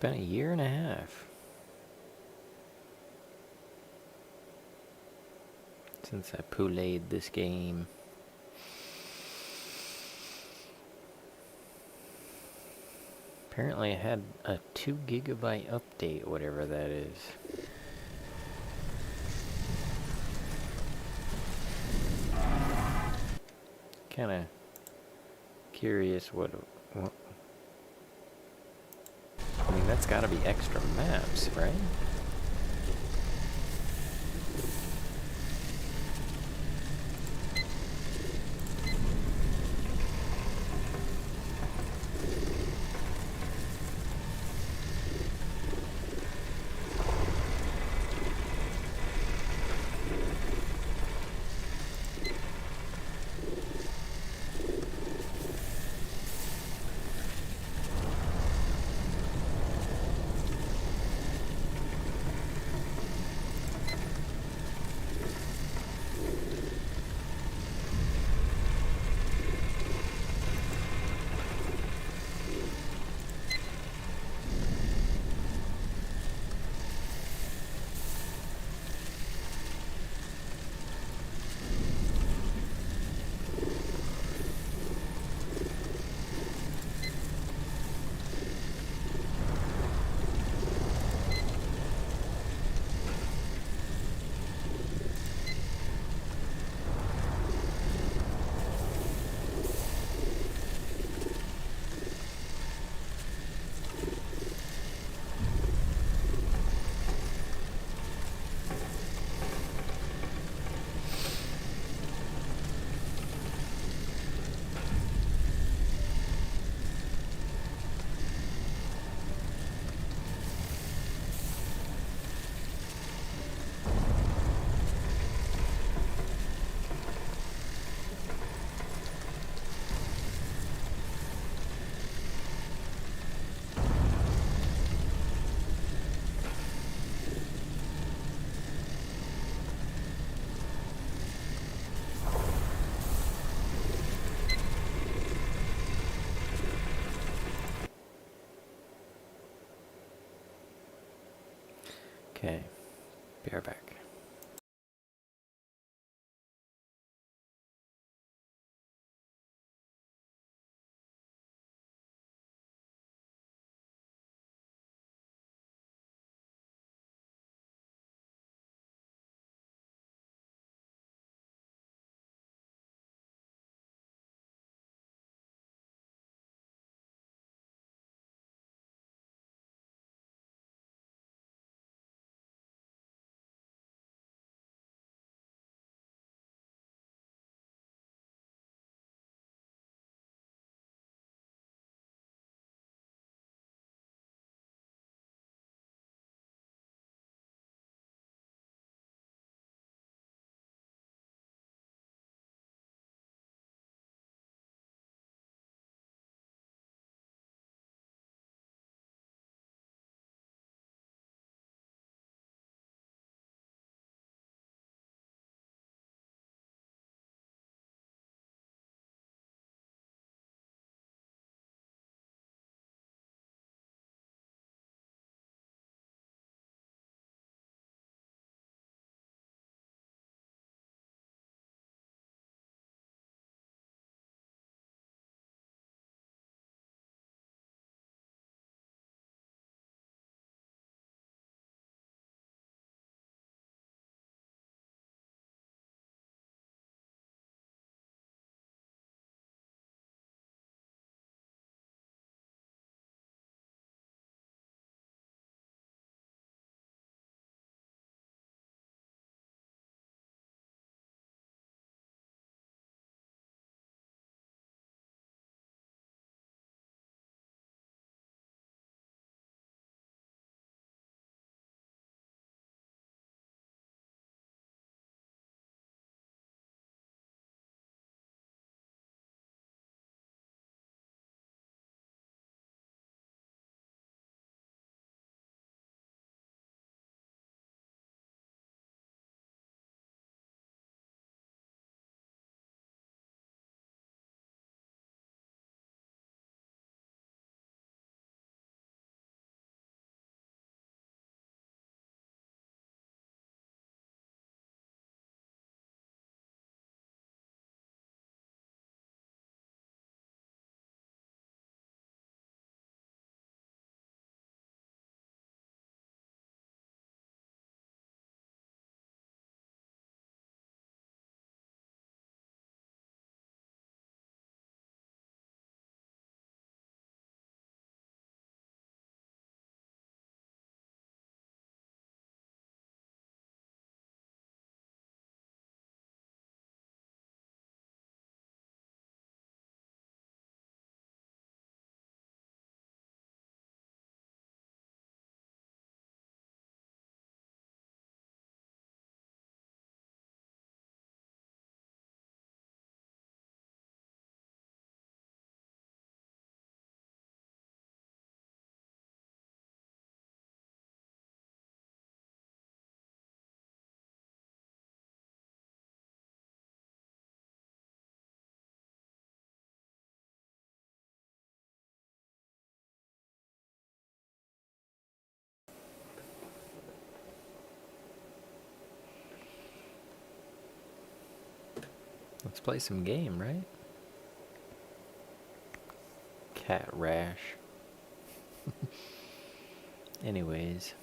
been a year and a half since I played this game. Apparently I had a 2 gigabyte update, whatever that is. Kinda curious what I mean, that's gotta be extra maps, right? Okay, be right back. Let's play some game, right? Cat rash. Anyways.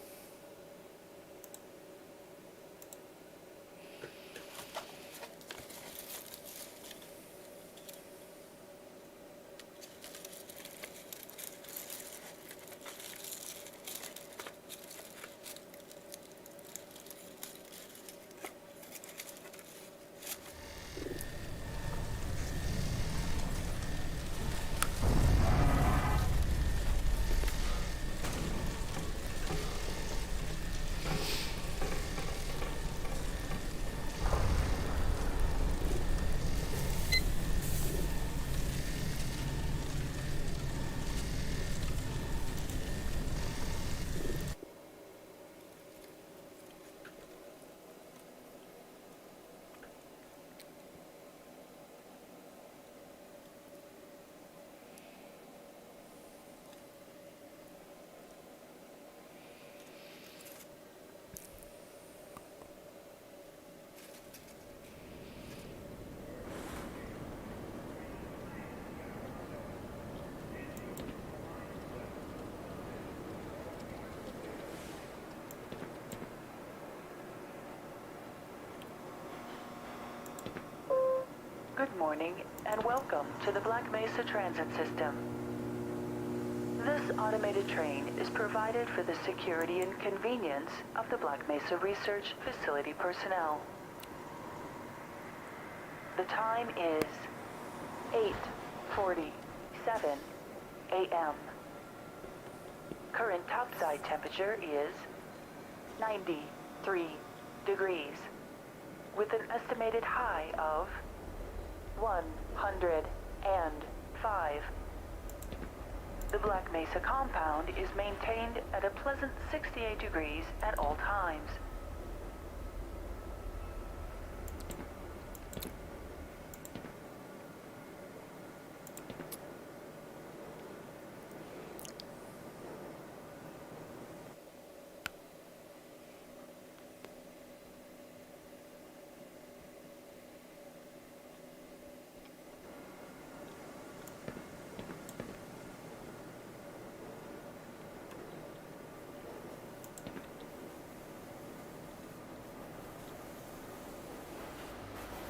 Good morning and welcome to the Black Mesa Transit System. This automated train is provided for the security and convenience of the Black Mesa Research Facility personnel. The time is 8:47 a.m. Current topside temperature is 93 degrees, with an estimated high of 105. The Black Mesa compound is maintained at a pleasant 68 degrees at all times.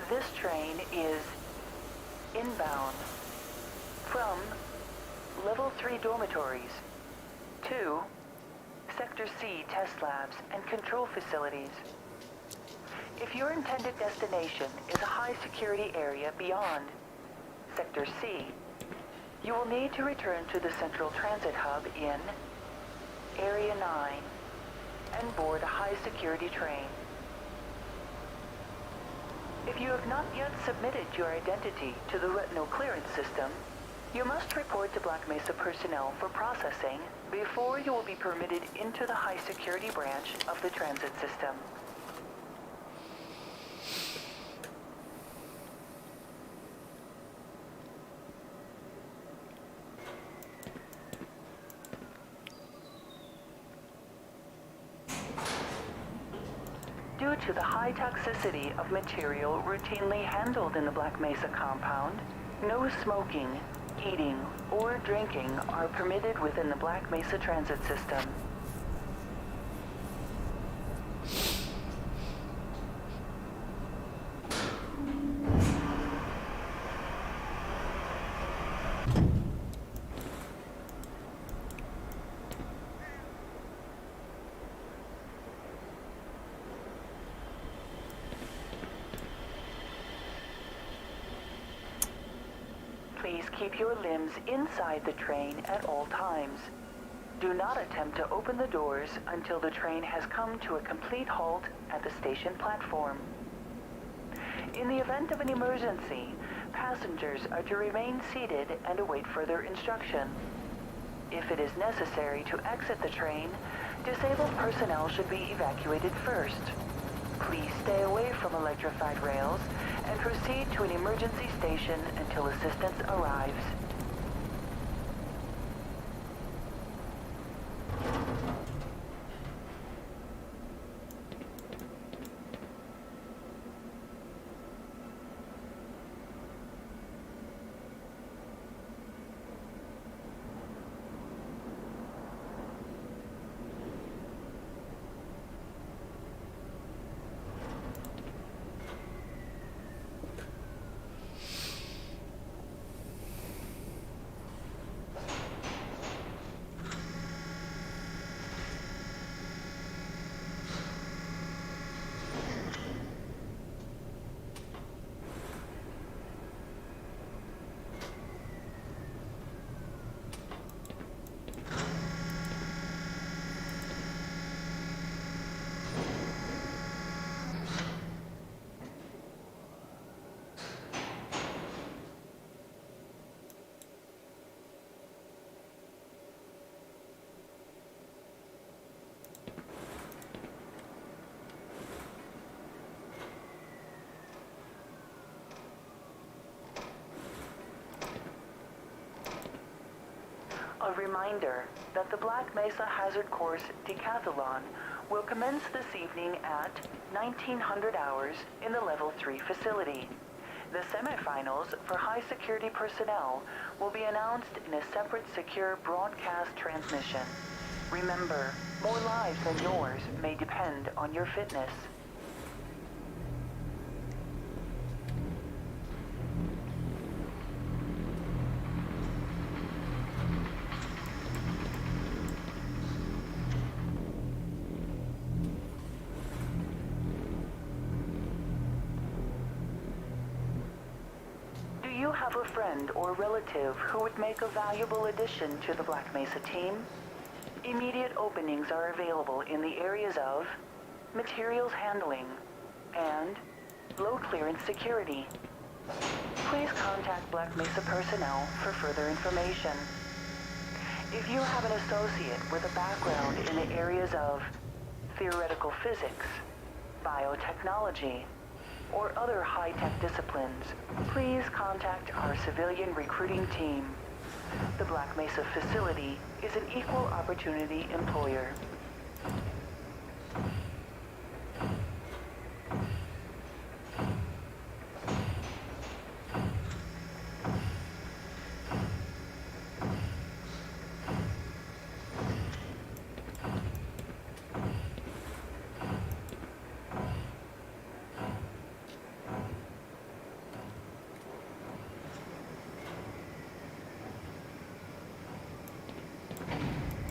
This train is inbound from Level 3 dormitories to Sector C test labs and control facilities. If your intended destination is a high security area beyond Sector C, you will need to return to the Central Transit Hub in Area 9 and board a high security train. If you have not yet submitted your identity to the retinal clearance system, you must report to Black Mesa personnel for processing before you will be permitted into the high security branch of the transit system. Due to the high toxicity of material routinely handled in the Black Mesa compound, no smoking, eating, or drinking are permitted within the Black Mesa transit system. Please keep your limbs inside the train at all times. Do not attempt to open the doors until the train has come to a complete halt at the station platform. In the event of an emergency, passengers are to remain seated and await further instruction. If it is necessary to exit the train, disabled personnel should be evacuated first. Please stay away from electrified rails and proceed to an emergency station until assistance arrives. reminder that the Black Mesa Hazard Course Decathlon will commence this evening at 1900 hours in the Level 3 facility. The semifinals for high security personnel will be announced in a separate secure broadcast transmission. Remember, more lives than yours may depend on your fitness. Do you have a friend or relative who would make a valuable addition to the Black Mesa team? Immediate openings are available in the areas of materials handling and low clearance security. Please contact Black Mesa personnel for further information. If you have an associate with a background in the areas of theoretical physics, biotechnology, or other high-tech disciplines, please contact our civilian recruiting team. The Black Mesa facility is an equal opportunity employer.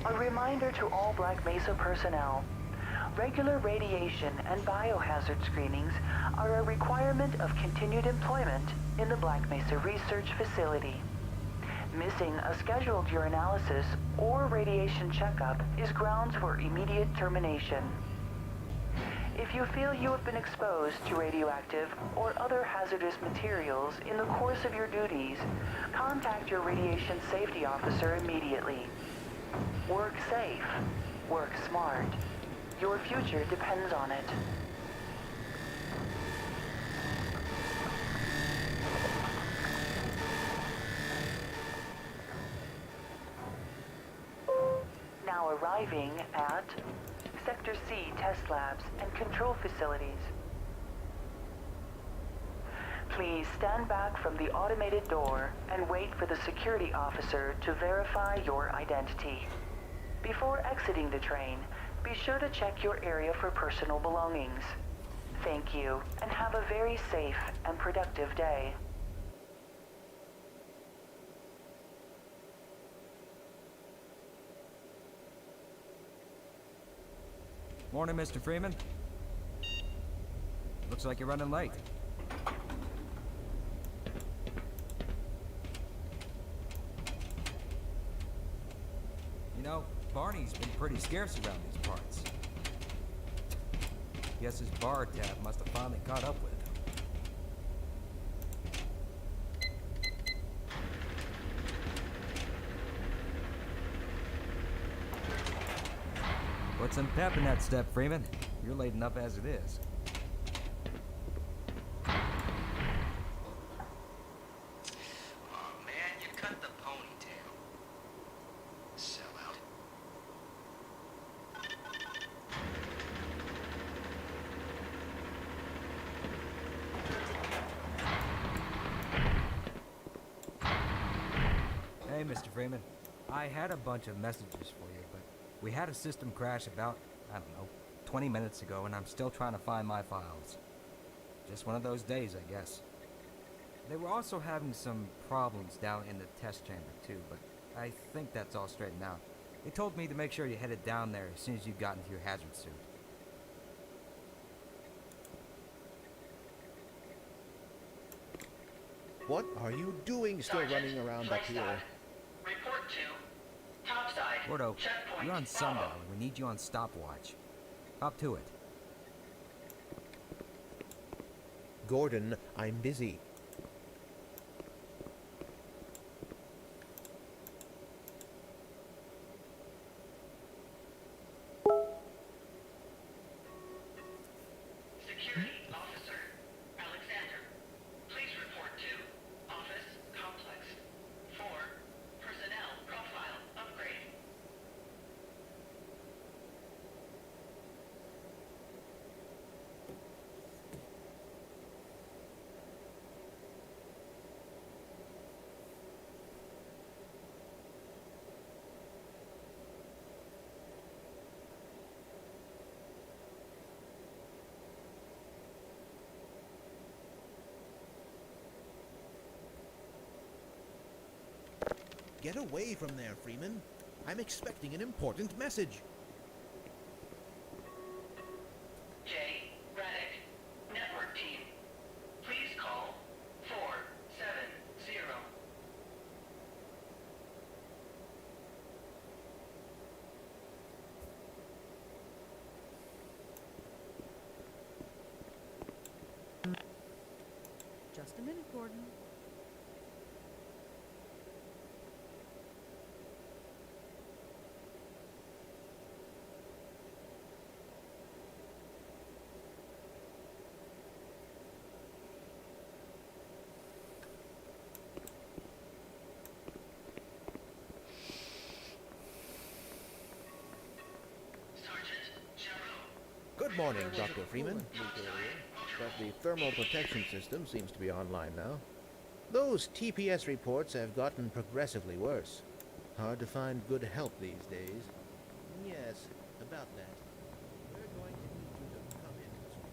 A reminder to all Black Mesa personnel, regular radiation and biohazard screenings are a requirement of continued employment in the Black Mesa Research Facility. Missing a scheduled urinalysis or radiation checkup is grounds for immediate termination. If you feel you have been exposed to radioactive or other hazardous materials in the course of your duties, contact your radiation safety officer immediately. Work safe. Work smart. Your future depends on it. Now arriving at Sector C test labs and control facilities. Please stand back from the automated door and wait for the security officer to verify your identity. Before exiting the train, be sure to check your area for personal belongings. Thank you, and have a very safe and productive day. Morning, Mr. Freeman. Looks like you're running late. You know, Barney's been pretty scarce around these parts. Guess his bar tab must have finally caught up with him. Put some pep in that step, Freeman. You're late enough as it is. Oh man, you cut the ponytail. Sellout. Hey, Mr. Freeman. I had a bunch of messages for you, but we had a system crash about, I don't know, 20 minutes ago, and I'm still trying to find my files. Just one of those days, I guess. They were also having some problems down in the test chamber, too, but I think that's all straightened out. They told me to make sure you headed down there as soon as you got into your hazard suit. What are you doing still running around up here? Report to topside. Gordo, Checkpoint you're on Sunday. Bravo. We need you on stopwatch. Up to it. Gordon, I'm busy. Security Officer Alexander, please report to Office Complex 4 Personnel Profile Upgrade. Get away from there, Freeman. I'm expecting an important message. Jay, Raddick, network team. Please call 470. Just a minute, Gordon. Good morning, Dr. Freeman. But the thermal protection system seems to be online now. Those TPS reports have gotten progressively worse. Hard to find good help these days. Yes, about that. We're going to need you to come in and speak.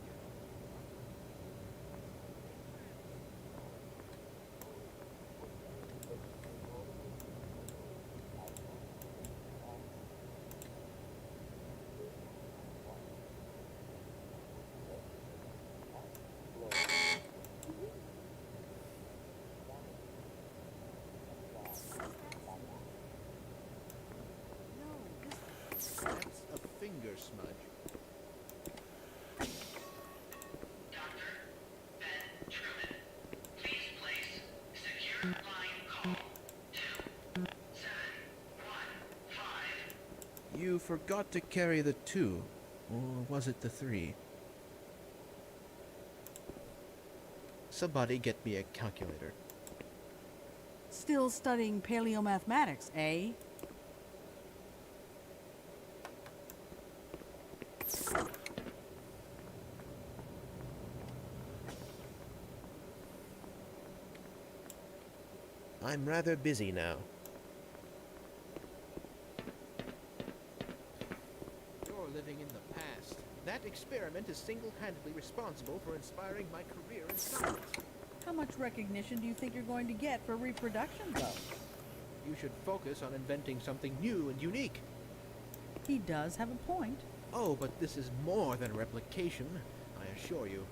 That's a finger smudge. Dr. Ben Truman, please place secure line call 2715. You forgot to carry the 2. Or was it the 3? Somebody get me a calculator. Still studying paleomathematics, eh? I'm rather busy now. You're living in the past. That experiment is single-handedly responsible for inspiring my career in science. How much recognition do you think you're going to get for reproduction, though? You should focus on inventing something new and unique. He does have a point. Oh, but this is more than replication, I assure you.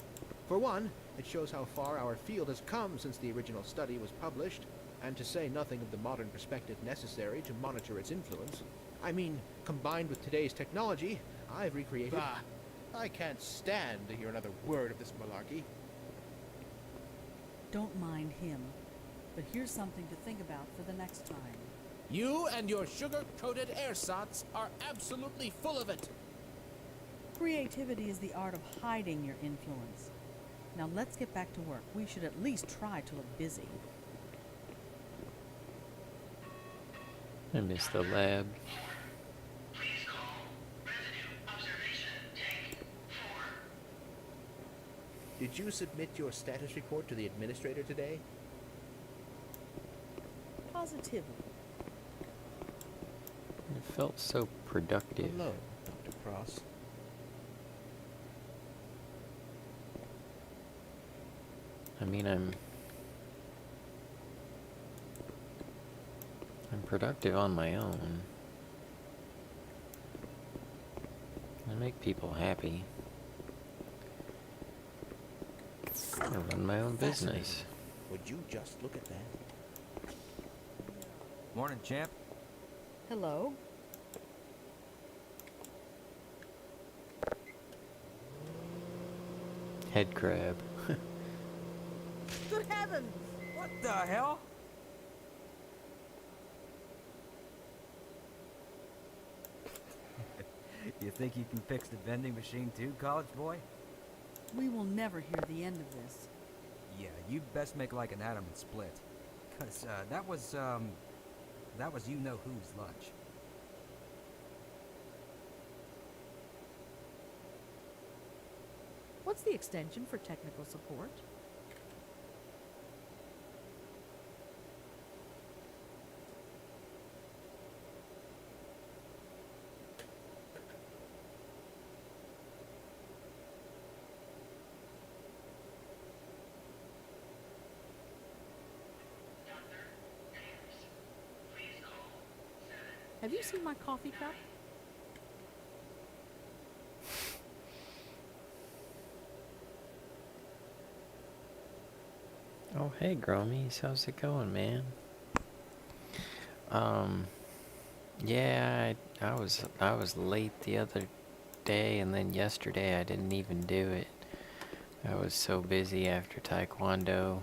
For one, it shows how far our field has come since the original study was published, and to say nothing of the modern perspective necessary to monitor its influence. I mean, combined with today's technology, I've recreated... Bah! I can't stand to hear another word of this malarkey. Don't mind him. But here's something to think about for the next time. You and your sugar-coated ersatz are absolutely full of it. Creativity is the art of hiding your influence. Now let's get back to work. We should at least try to look busy. I miss the lab. Please call residue observation tank 4. Did you submit your status report to the administrator today? Positively. It felt so productive. Hello, Dr. Cross. I mean, I'm productive on my own. I make people happy. I run my own business. Would you just look at that? Morning, champ. Hello? Head crab. Good heavens! What the hell? You think you can fix the vending machine too, college boy? We will never hear the end of this. Yeah, you'd best make like an atom and split. Cause, that was you-know-who's lunch. What's the extension for technical support? Dr. Pierce, please Have you seen my coffee cup? Oh, hey, Growmiez, how's it going, man? Yeah, I was late the other day, and then yesterday I didn't even do it. I was so busy after Taekwondo.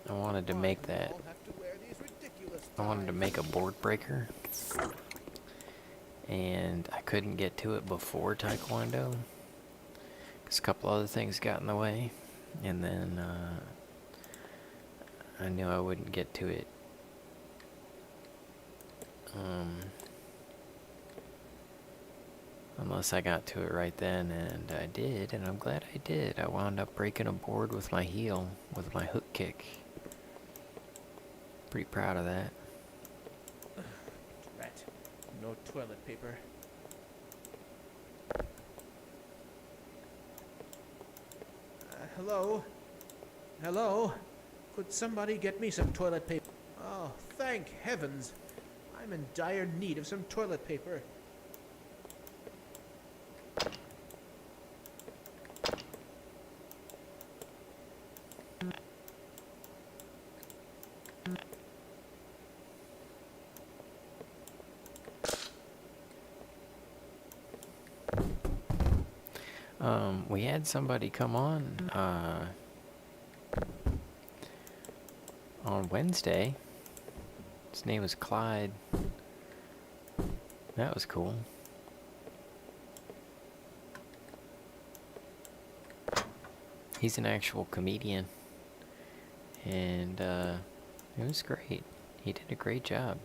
I wanted to make that. I wanted to make a board breaker, and I couldn't get to it before Taekwondo because a couple other things got in the way, and then I knew I wouldn't get to it unless I got to it right then, and I did, and I'm glad I did. I wound up breaking a board with my heel, with my hook kick. Pretty proud of that. Rat. No toilet paper. Hello? Hello? Could somebody get me some toilet paper? Oh, thank heavens. I'm in dire need of some toilet paper. We had somebody come on Wednesday. His name was Clyde. That was cool. He's an actual comedian, and it was great. He did a great job.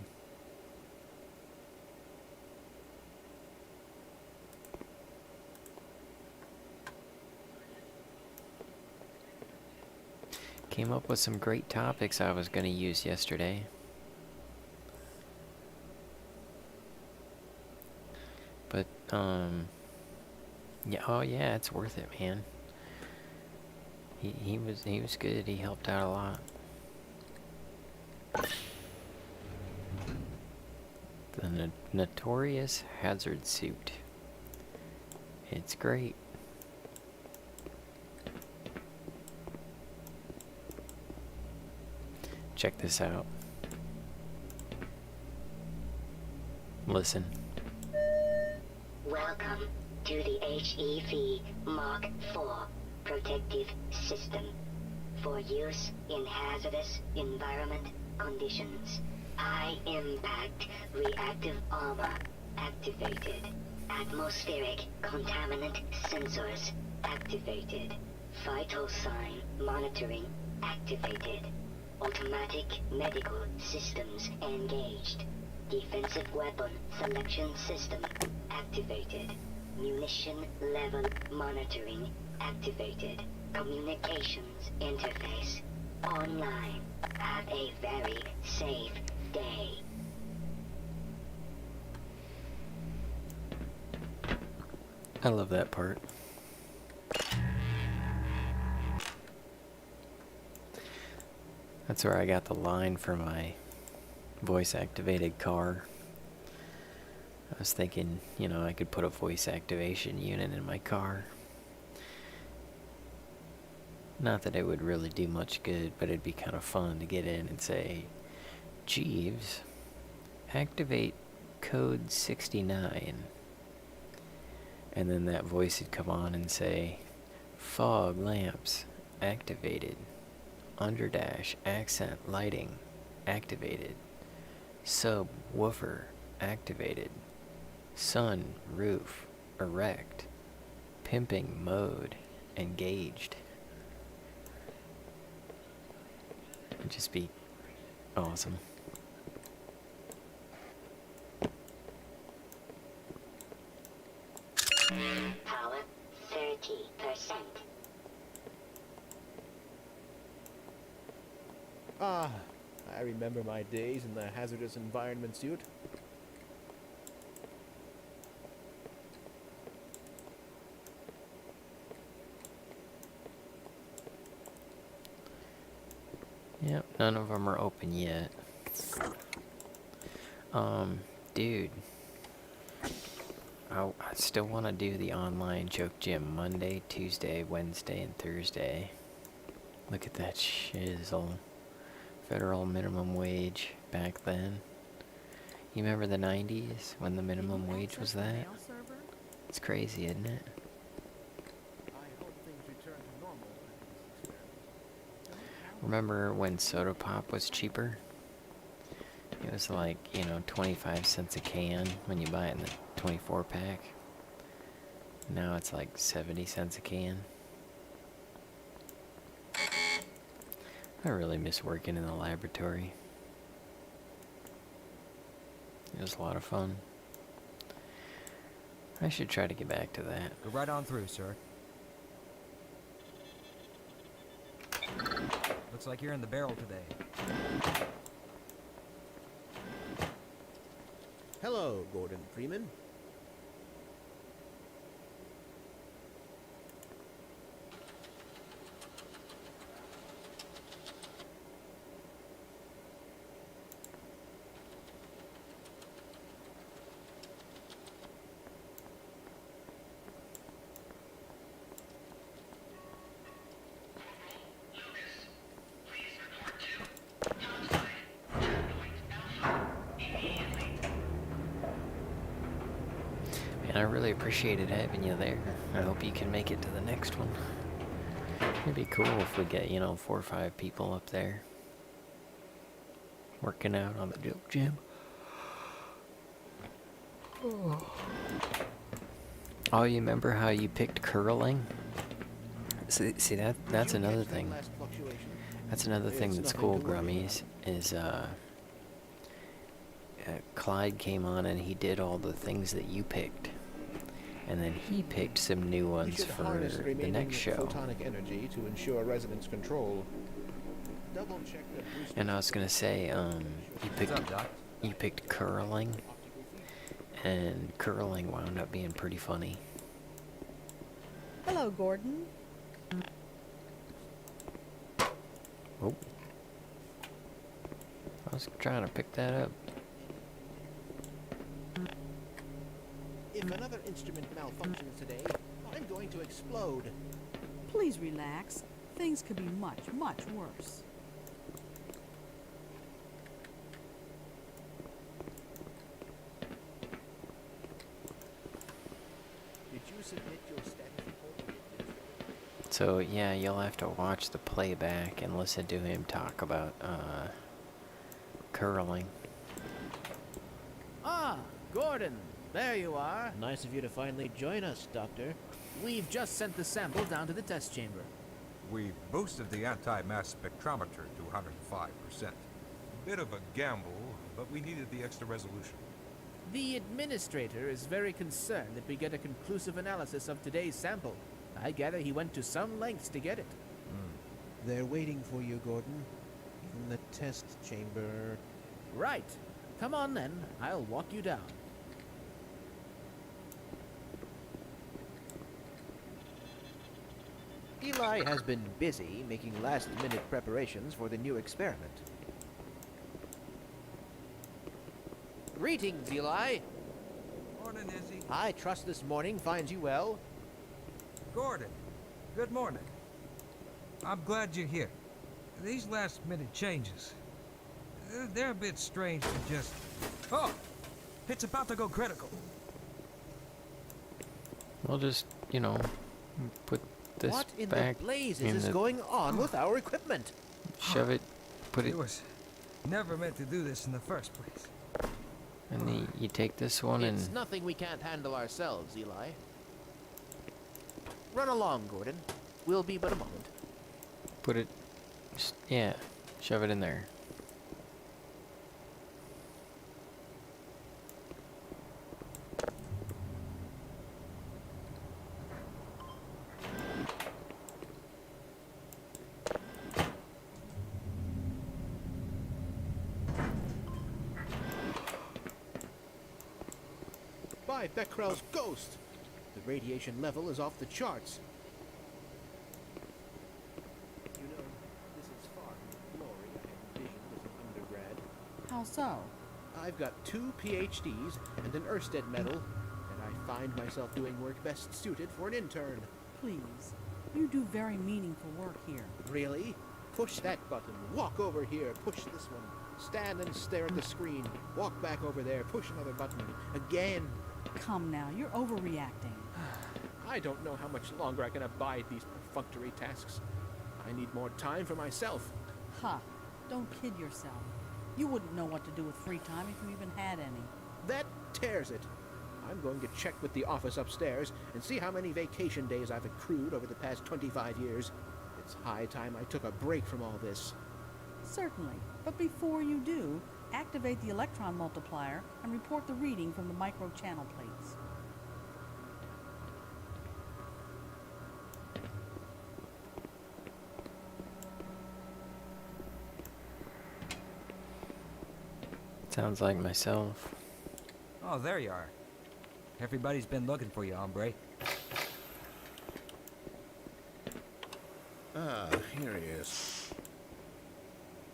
Came up with some great topics I was going to use yesterday. But, yeah, oh yeah, it's worth it, man. He was good. He helped out a lot. The Notorious Hazard Suit. It's great. Check this out. Listen. Welcome to the HEV Mark IV protective system for use in hazardous environment conditions. High impact reactive armor activated. Atmospheric contaminant sensors activated. Vital sign monitoring activated. Automatic medical systems engaged. Defensive weapon selection system activated. Munition level monitoring activated. Communications interface online. Have a very safe day. I love that part. That's where I got the line for my voice-activated car. I was thinking, you know, I could put a voice activation unit in my car. Not that it would really do much good, but it'd be kind of fun to get in and say, Jeeves, activate code 69. And then that voice would come on and say, fog lamps activated. Underdash accent lighting activated. Subwoofer activated. Sun roof erect. Pimping mode engaged. It'd just be awesome. Power 30%. Ah, I remember my days in the hazardous environment suit. Yep, none of them are open yet. Dude. I still want to do the online joke gym Monday, Tuesday, Wednesday, and Thursday. Look at that shizzle. Federal minimum wage back then. You remember the 90s when the minimum wage was that? It's crazy, isn't it? I hope things return to normal after this experiment. Remember when soda pop was cheaper? It was like, 25 cents a can when you buy it in the 24 pack. Now it's like 70 cents a can. I really miss working in the laboratory. It was a lot of fun. I should try to get back to that. Go right on through, sir. Looks like you're in the barrel today. Hello, Gordon Freeman. And I really appreciated having you there. I hope you can make it to the next one. It'd be cool if we get, 4 or 5 people up there working out on the joke gym. Oh, you remember how you picked curling? See that's another thing. That's another thing that's cool, Growmiez, is Clyde came on and he did all the things that you picked. And then he picked some new ones for the next show. Photonic energy to ensure resonance control. Double check that And I was gonna say, you picked curling, and curling wound up being pretty funny. Hello, Gordon. Oh, I was trying to pick that up. If another instrument malfunctions today, I'm going to explode. Please relax. Things could be much, much worse. Did you submit your status report? So yeah, you'll have to watch the playback and listen to him talk about curling. Ah, Gordon, there you are. Nice of you to finally join us, Doctor. We've just sent the sample down to the test chamber. We've boosted the anti-mass spectrometer to 105%. Bit of a gamble, but we needed the extra resolution. The administrator is very concerned that we get a conclusive analysis of today's sample. I gather he went to some lengths to get it. They're waiting for you, Gordon. In the test chamber. Right. Come on then. I'll walk you down. Eli has been busy making last-minute preparations for the new experiment. Greetings, Eli. Morning, Izzy. I trust this morning finds you well. Gordon, good morning. I'm glad you're here. These last-minute changes, they're a bit strange to just... Oh! It's about to go critical. We'll just, put this What in back the blazes in is the, going on with our equipment? shove it, put it, It was never meant to do this in the first place. and then you take this one It's and nothing we can't handle ourselves, Eli. Run along, Gordon. We'll be but a moment. put it, yeah, shove it in there. By Becquerel's ghost! The radiation level is off the charts. You know, this is far from the glory I had envisioned as an undergrad. How so? I've got 2 PhDs and an Ørsted medal, and I find myself doing work best suited for an intern. Please. You do very meaningful work here. Really? Push that button. Walk over here. Push this one. Stand and stare at the screen. Walk back over there. Push another button. Again. Come now, you're overreacting. I don't know how much longer I can abide these perfunctory tasks. I need more time for myself. Ha! Don't kid yourself. You wouldn't know what to do with free time if you even had any. That tears it. I'm going to check with the office upstairs and see how many vacation days I've accrued over the past 25 years. It's high time I took a break from all this. Certainly. But before you do, activate the electron multiplier and report the reading from the micro-channel plates. Sounds like myself. Oh, there you are. Everybody's been looking for you, hombre. Ah, here he is.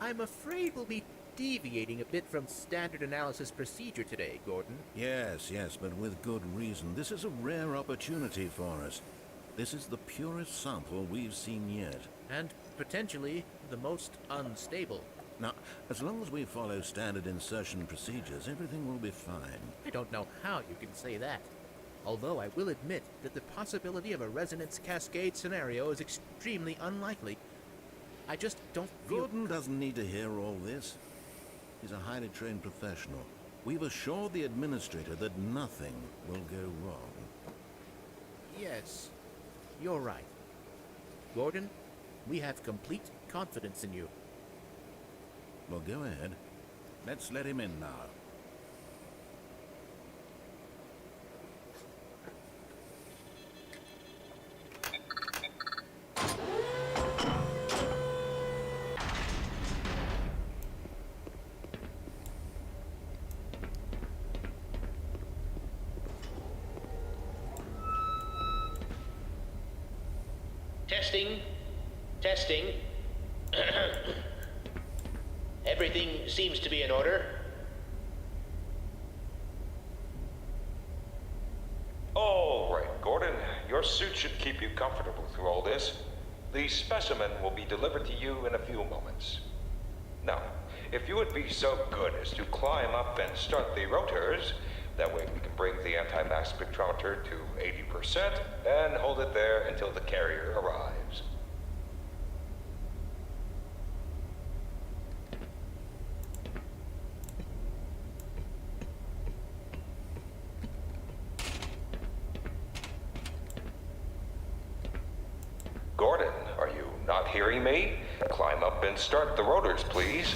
I'm afraid we'll be deviating a bit from standard analysis procedure today, Gordon. Yes, but with good reason. This is a rare opportunity for us. This is the purest sample we've seen yet. And potentially the most unstable. Now, as long as we follow standard insertion procedures, everything will be fine. I don't know how you can say that. Although I will admit that the possibility of a resonance cascade scenario is extremely unlikely. I just don't feel... Gordon doesn't need to hear all this. He's a highly trained professional. We've assured the administrator that nothing will go wrong. Yes, you're right. Gordon, we have complete confidence in you. Well, go ahead. Let's let him in now. Testing. Everything seems to be in order. All right, Gordon. Your suit should keep you comfortable through all this. The specimen will be delivered to you in a few moments. Now, if you would be so good as to climb up and start the rotors, that way we can bring the anti-mass spectrometer to 80% and hold it there until the carrier arrives. Gordon, are you not hearing me? Climb up and start the rotors, please.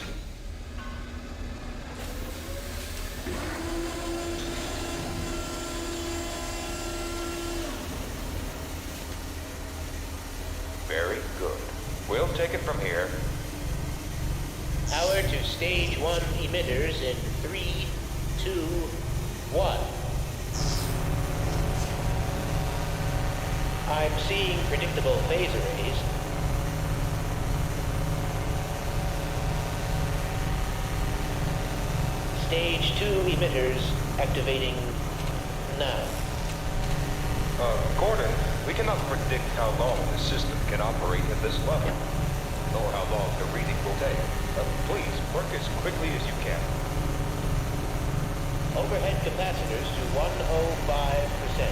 Very good. We'll take it from here. Power to stage 1 emitters in 3, 2, 1. I'm seeing predictable phase arrays. Stage 2 emitters activating now. Gordon, we cannot predict how long the system can operate at this level, nor how long the reading will take. Please, work as quickly as you can. Overhead capacitors to 105%.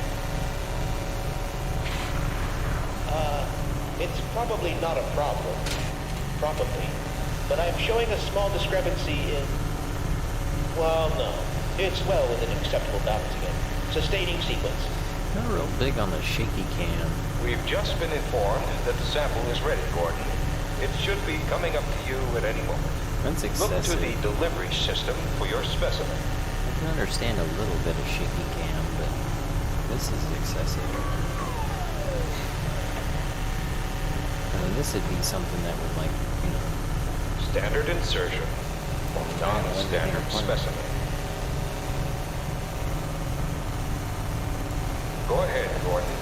It's probably not a problem. Probably. But I'm showing a small discrepancy in... Well, no. It's well within acceptable bounds again. Sustaining sequence. Not real big on the shaky cam. We've just been informed that the sample is ready, Gordon. It should be coming up to you at any moment. That's Look to excessive. the delivery system for your specimen. I can understand a little bit of shaky cam, but this is excessive. I mean, this would be something that would, like, you know... Standard insertion. Non-standard specimen. Go ahead, Gordon.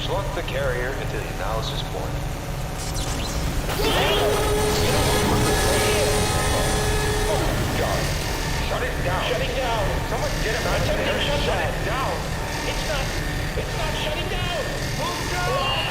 Slot the carrier into the analysis port. Oh, God. Shut it down. Shutting down. Someone get him out of Attempting there. Shut shutdown. it down. It's not shutting down. Move down.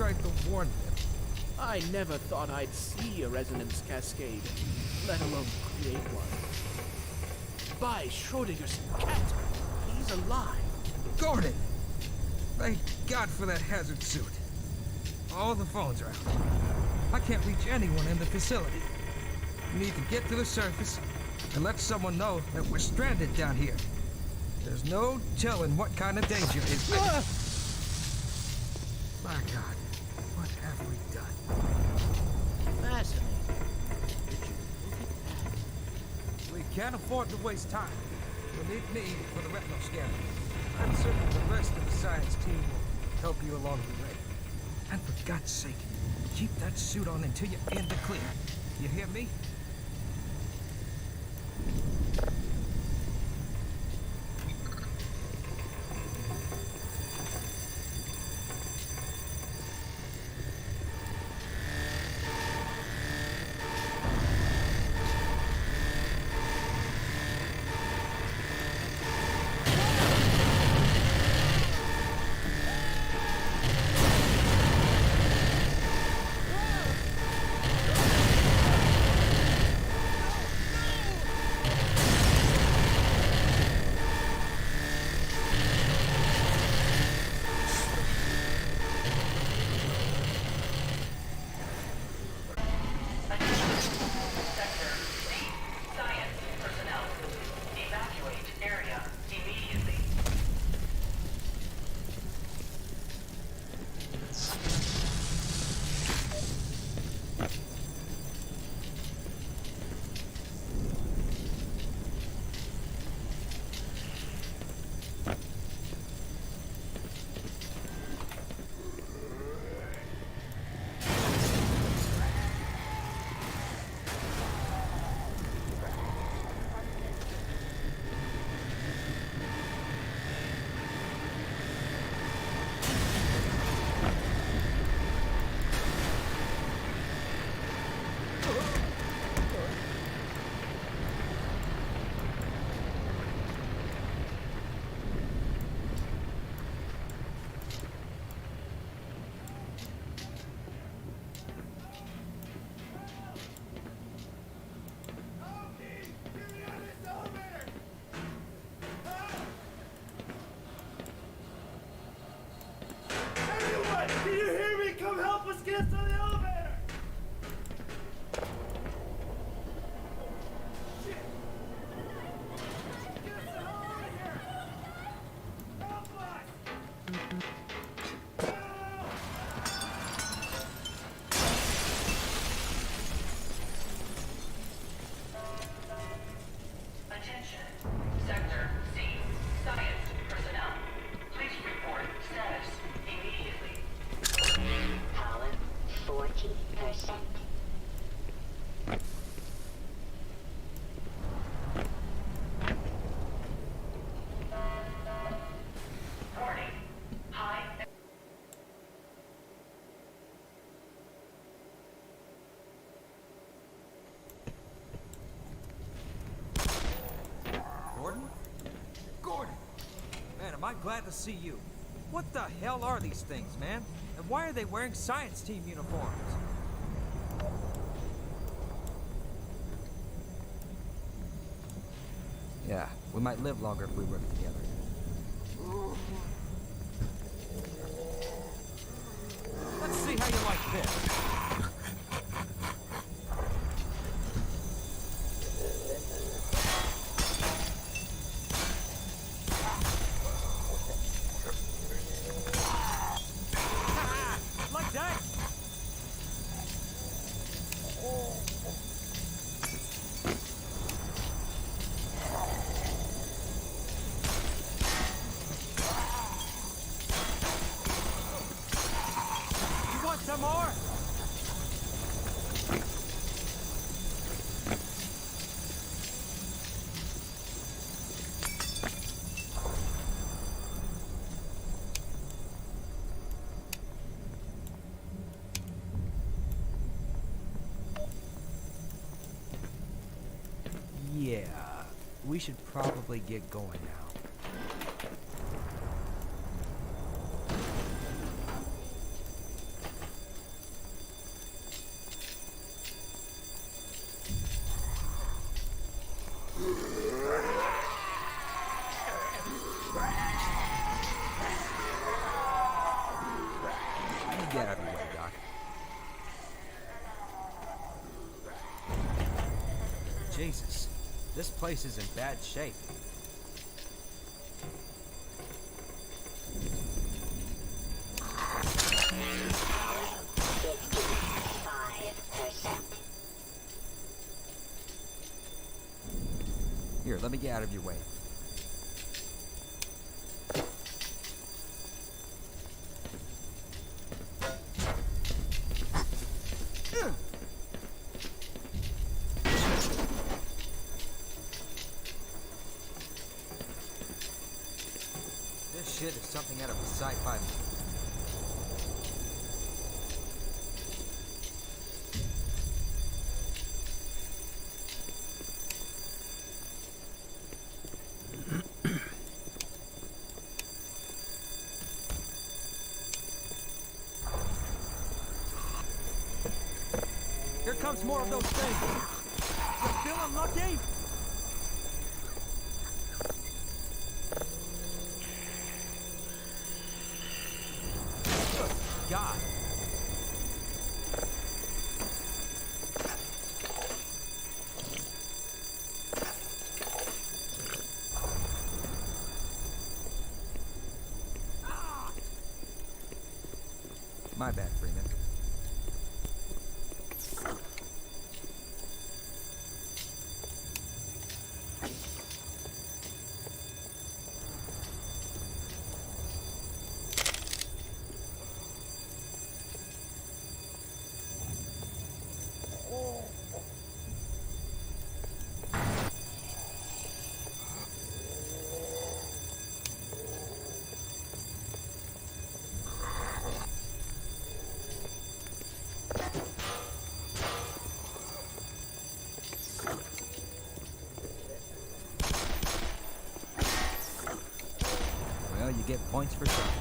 tried to warn them. I never thought I'd see a resonance cascade, let alone create one. By Schrodinger's cat, he's alive. Gordon! Thank God for that hazard suit. All the phones are out. I can't reach anyone in the facility. We need to get to the surface and let someone know that we're stranded down here. There's no telling what kind of danger is... My God, what have we done? Fascinating. Did you look at that? We can't afford to waste time. You'll need me for the retinal scanner. I'm certain the rest of the science team will help you along the way. And for God's sake, keep that suit on until you're in the clear. You hear me? I'm glad to see you. What the hell are these things, man? And why are they wearing science team uniforms? Yeah, we might live longer if we work together. Let's see how you like this. Like that? You want some more? Yeah, we should probably get going now. You get out of the way, Doc. Jesus, this place is in bad shape. Here, let me get out of your way. This shit is something out of a sci-fi movie. Here comes more of those things. You feeling lucky? God. My bad, Freeman. Well, you get points for something.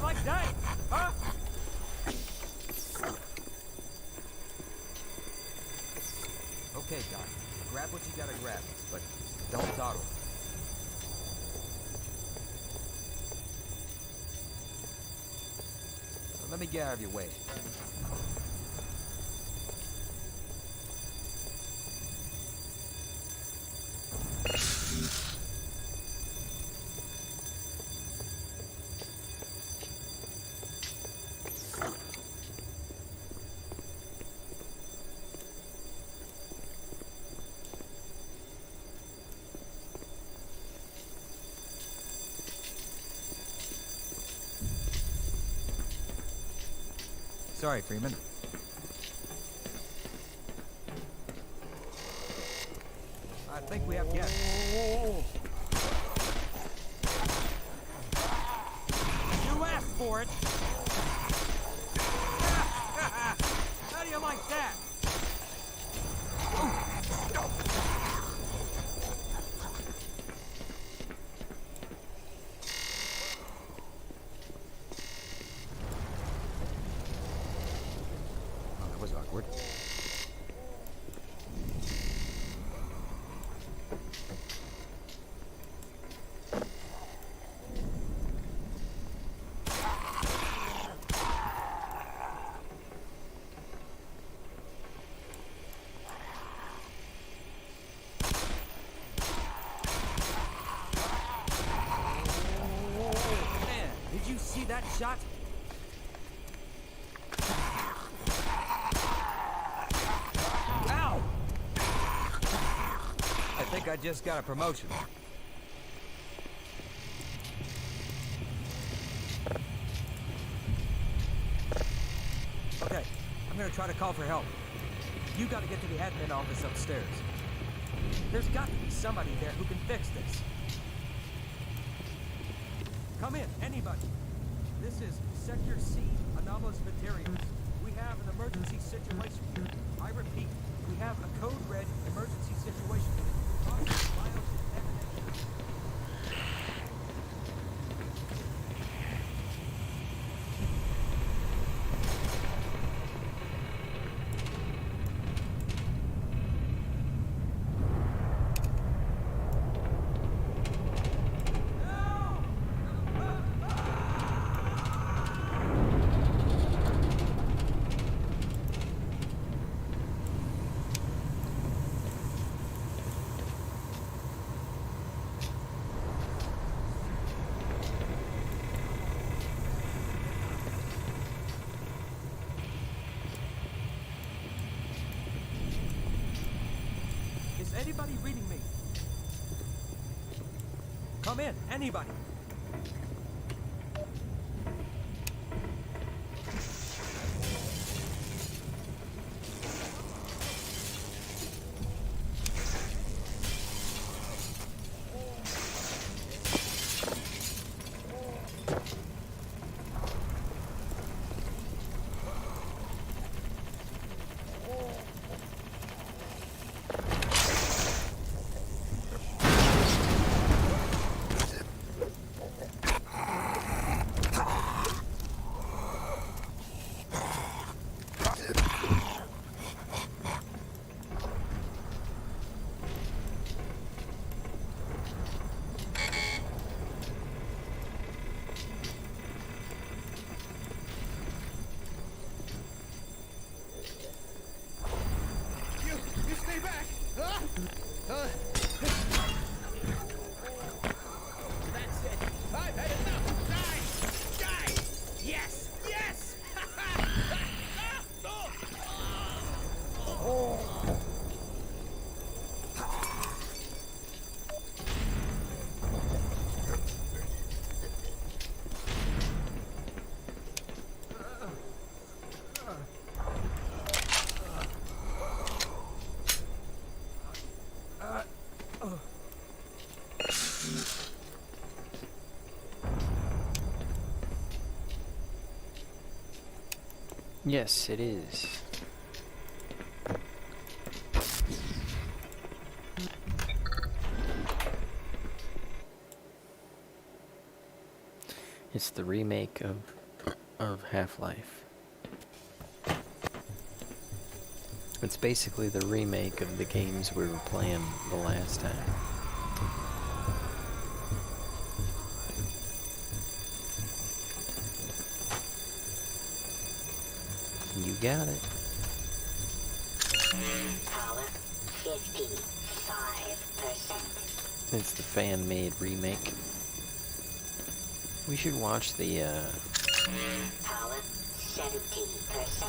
Like that, huh? Okay, Doc. Grab what you gotta grab, but don't dawdle. So let me get out of your way. Sorry, Freeman. I think we have guests. You asked for it. How do you like that? awkward. Man, did you see that shot? Ow! I think I just got a promotion. Okay, I'm gonna try to call for help. You gotta get to the admin office upstairs. There's got to be somebody there who can fix this. Come in, anybody. This is Sector C, Anomalous Materials. We have an emergency situation here. I repeat, we have a code red emergency situation here. Biocontamination. Is anybody reading me? Come in, anybody. You stay back! That's it. I've had enough. Die! Die! Yes! Yes! Yes, it is. It's the remake of Half-Life. It's basically the remake of the games we were playing the last time. You got it. Power 55%. It's the fan-made remake. We should watch the, Power 70%.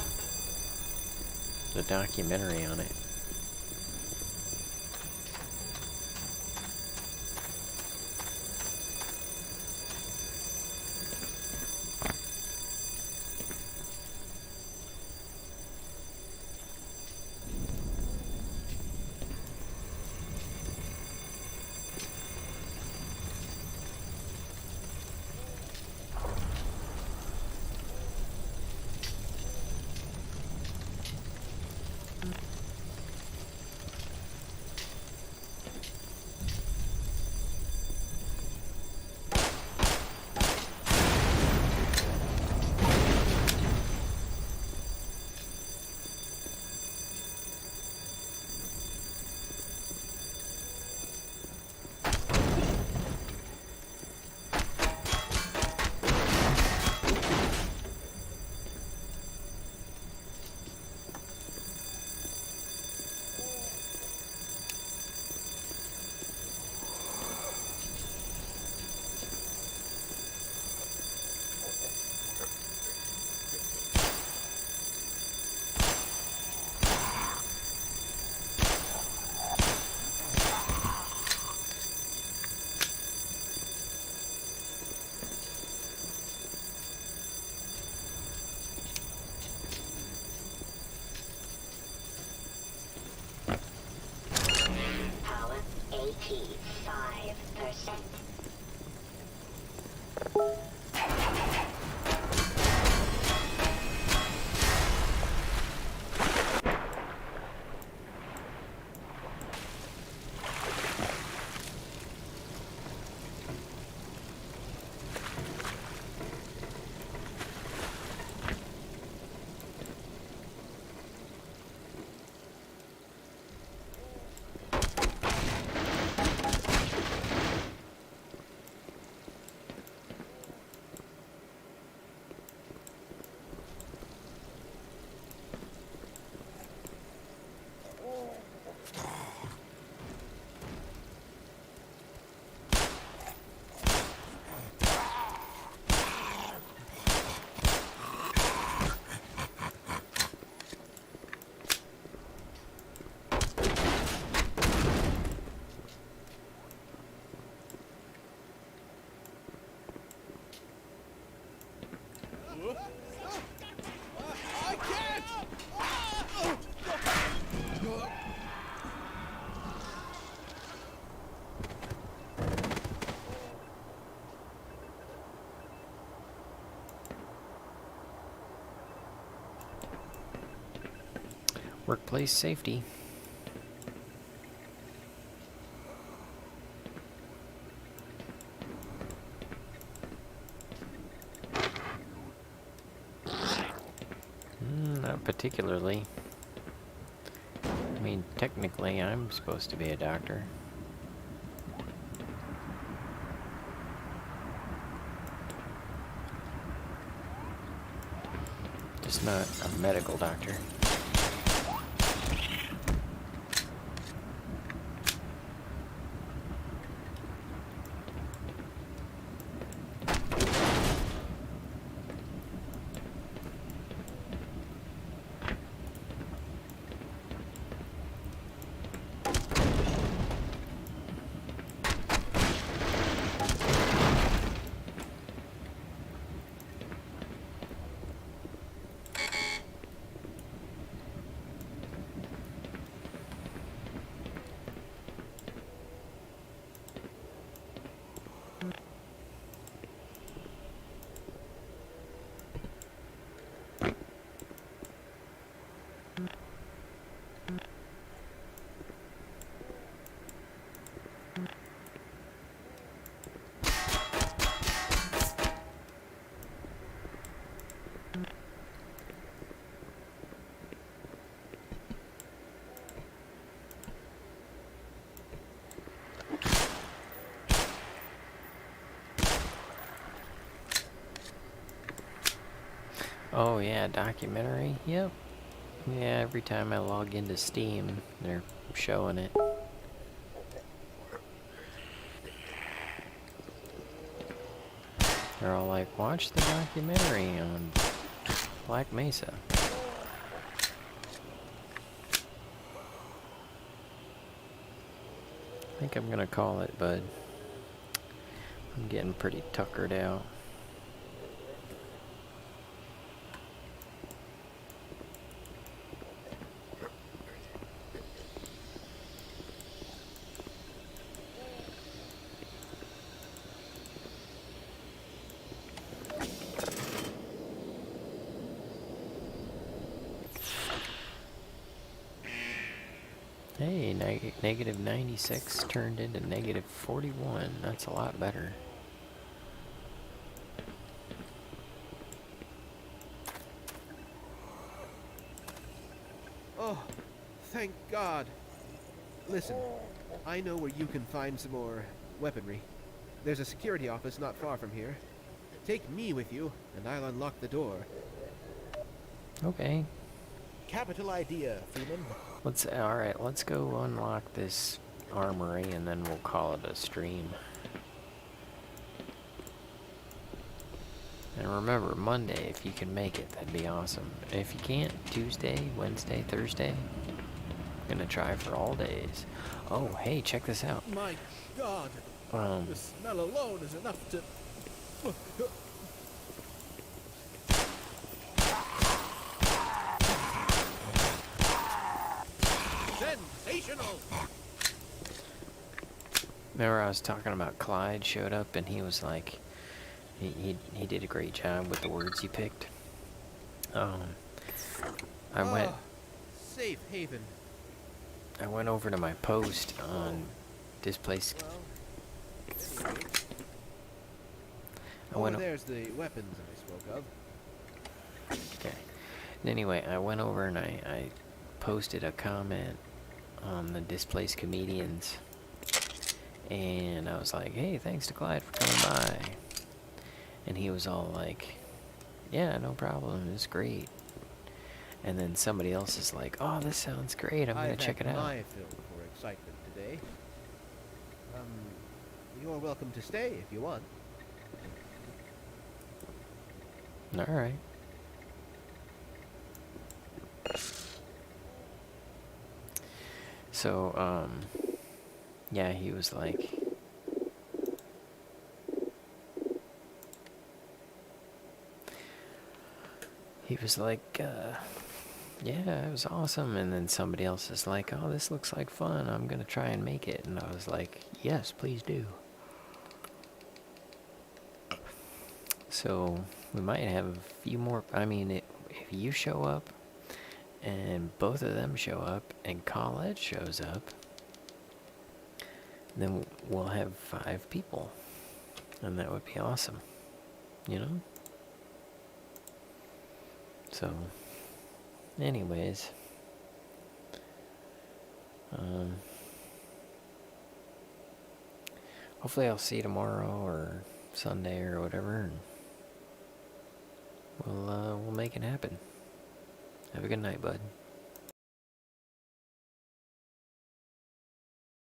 the documentary on it. I can't! Workplace safety. Not particularly. I mean, technically, I'm supposed to be a doctor. Just not a medical doctor. Oh yeah, documentary? Yep. Yeah, every time I log into Steam, they're showing it. They're all like, watch the documentary on Black Mesa. I think I'm gonna call it, bud. I'm getting pretty tuckered out. Hey, negative 96 turned into negative 41. That's a lot better. Oh, thank God. Listen, I know where you can find some more weaponry. There's a security office not far from here. Take me with you, and I'll unlock the door. Okay. Capital idea, Freeman. Alright, let's go unlock this armory and then we'll call it a stream. And remember, Monday, if you can make it, that'd be awesome. If you can't, Tuesday, Wednesday, Thursday, I'm gonna try for all days. Oh, hey, check this out. My God. The smell alone is enough to... Sensational! Remember I was talking about Clyde showed up and he was like, he did a great job with the words you picked. Safe haven. I went over to my post on Displace. There's the weapons I spoke of. Okay. And anyway, I went over and I posted a comment on the Displaced Comedians. And I was like, hey, thanks to Clyde for coming by. And he was all like, yeah, no problem, it's great. And then somebody else is like, oh, this sounds great, I'm gonna check it out. I filled for excitement today. You're welcome to stay if you want. Alright. So, yeah, he was like, he was like, yeah, it was awesome. And then somebody else is like, oh, this looks like fun. I'm going to try and make it. And I was like, yes, please do. So we might have a few more. I mean, if you show up and both of them show up and Colette shows up, then we'll have 5 people. And that would be awesome. You know? So, anyways. Hopefully I'll see you tomorrow or Sunday or whatever, and we'll make it happen. Have a good night, bud.